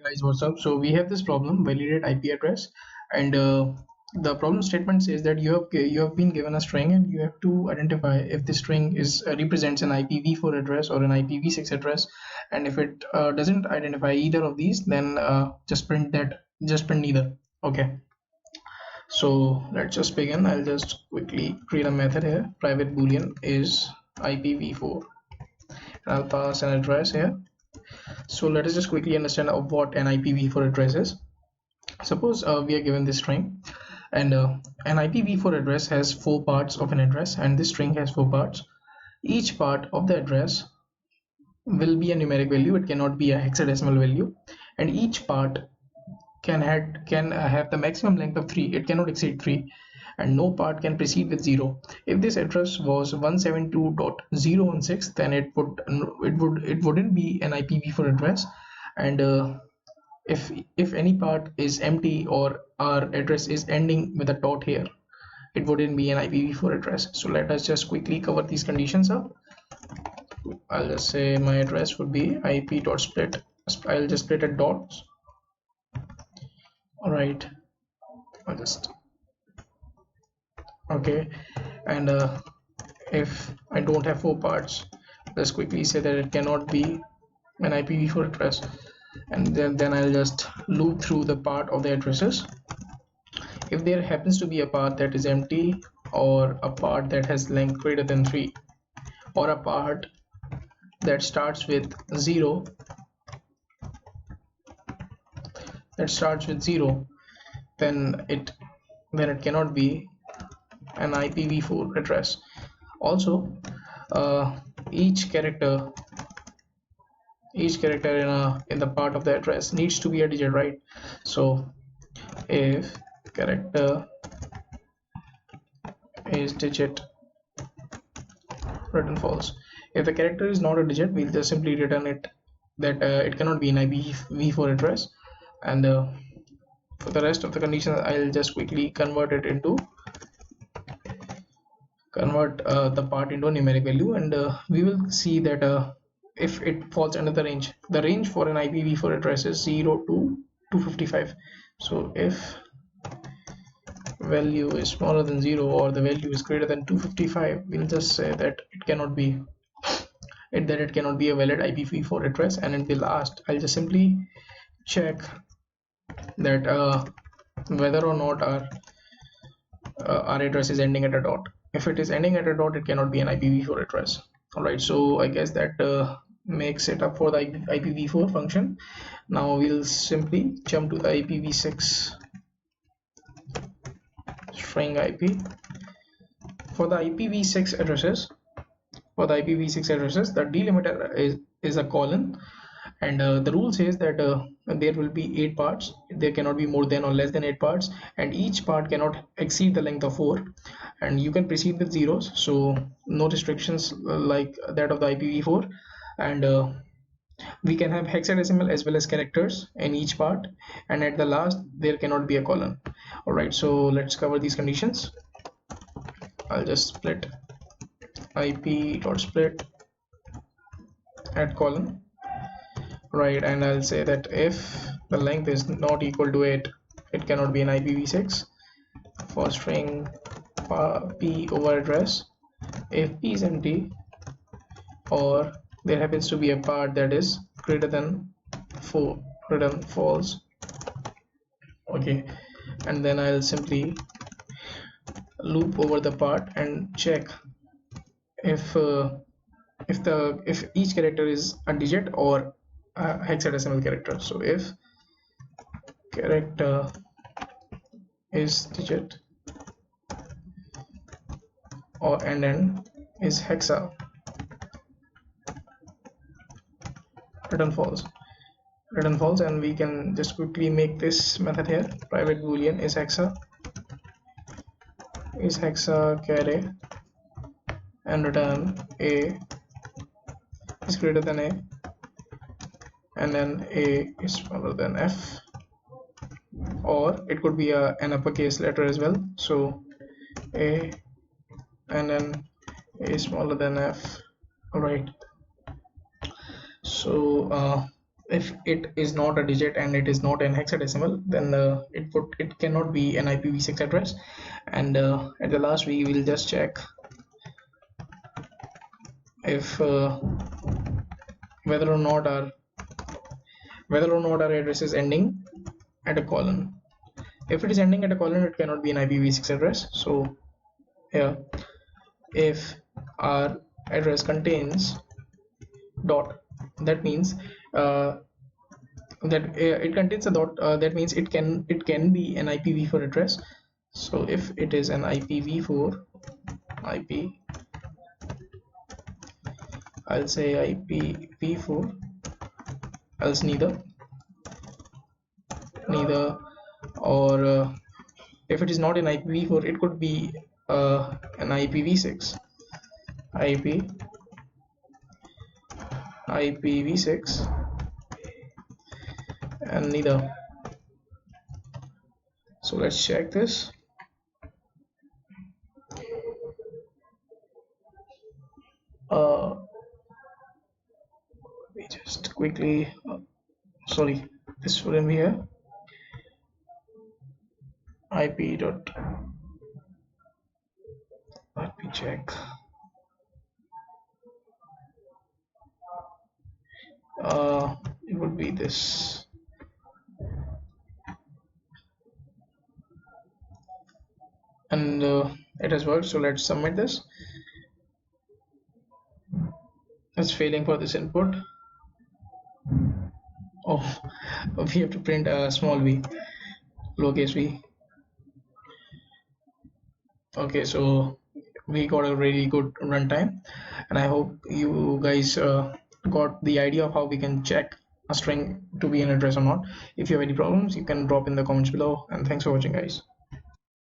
Guys, what's up? So we have this problem, validate IP address, and the problem statement says that you have been given a string and you have to identify if the string is represents an IPv4 address or an IPv6 address, and if it doesn't identify either of these, then just print neither. Okay. So let's just begin. I'll just quickly create a method here. Private boolean is IPv4, and I'll pass an address here. So let us just quickly understand what an IPv4 address is. Suppose we are given this string, and an IPv4 address has 4 parts of an address, and this string has 4 parts. Each part of the address will be a numeric value, it cannot be a hexadecimal value, and each part can have the maximum length of 3, it cannot exceed 3, and no part can precede with 0. If this address was 172.016, then it wouldn't be an IPv4 address, and if any part is empty or our address is ending with a dot here, it wouldn't be an IPv4 address. So let us just quickly cover these conditions up. I'll just say my address would be ip.split. I'll just split at dots. All right, I'll just okay, and if I don't have 4 parts, let's quickly say that it cannot be an IPv4 address, and then I'll just loop through the part of the addresses. If there happens to be a part that is empty, or a part that has length greater than 3, or a part that starts with 0, then it cannot be an IPv4 address. Also, each character in the part of the address needs to be a digit, right? So if character is digit, return false. If the character is not a digit, we'll just simply return it that it cannot be an IPv4 address, and for the rest of the conditions I'll just quickly convert the part into a numeric value, and we will see that if it falls under the range for an IPv4 address is 0 to 255. So if value is smaller than 0 or the value is greater than 255, we'll just say that it cannot be a valid IPv4 address, and in the last I'll just simply check that whether or not our address is ending at a dot. If it is ending at a dot, it cannot be an IPv4 address. Alright, so I guess that makes it up for the IPv4 function. Now we'll simply jump to the IPv6 string IP. For the IPv6 addresses, the delimiter is a colon, and the rule says that there will be 8 parts. There cannot be more than or less than 8 parts, and each part cannot exceed the length of 4, and you can proceed with zeros, so no restrictions like that of the IPv4, and we can have hexadecimal as well as characters in each part, and at the last there cannot be a colon. Alright, so let's cover these conditions. I'll just split ip.split at colon, right, and I'll say that if the length is not equal to 8, it cannot be an IPv6. For string p over address, if p is empty or there happens to be a part that is greater than 4, return false. Okay, and then I'll simply loop over the part and check if each character is a digit or a hexadecimal character. So if character is digit or and then is hexa, return false, and we can just quickly make this method here. Private boolean is hexa carry, and return a is greater than a, and then a is smaller than f, or it could be an uppercase letter as well. So a and then a smaller than f. All right, so if it is not a digit and it is not an hexadecimal, then it cannot be an IPv6 address. And at the last we will just check if whether or not our address is ending at a colon. If it is ending at a colon, it cannot be an IPv6 address. So here, if our address contains dot, that means that it contains a dot, that means it can be an IPv4 address. So if it is an IPv4 IP, I'll say IPv4, else neither, or if it is not an IPv4, it could be an IPv6, IPv6, and neither. So let's check this. We just quickly, sorry, this shouldn't be here. IP dot, let me check. It would be this. And it has worked, so let's submit this. It's failing for this input. Oh, we have to print a small v, lowercase v. Okay, so we got a really good runtime, and I hope you guys got the idea of how we can check a string to be an address or not. If you have any problems, you can drop in the comments below, and thanks for watching, guys.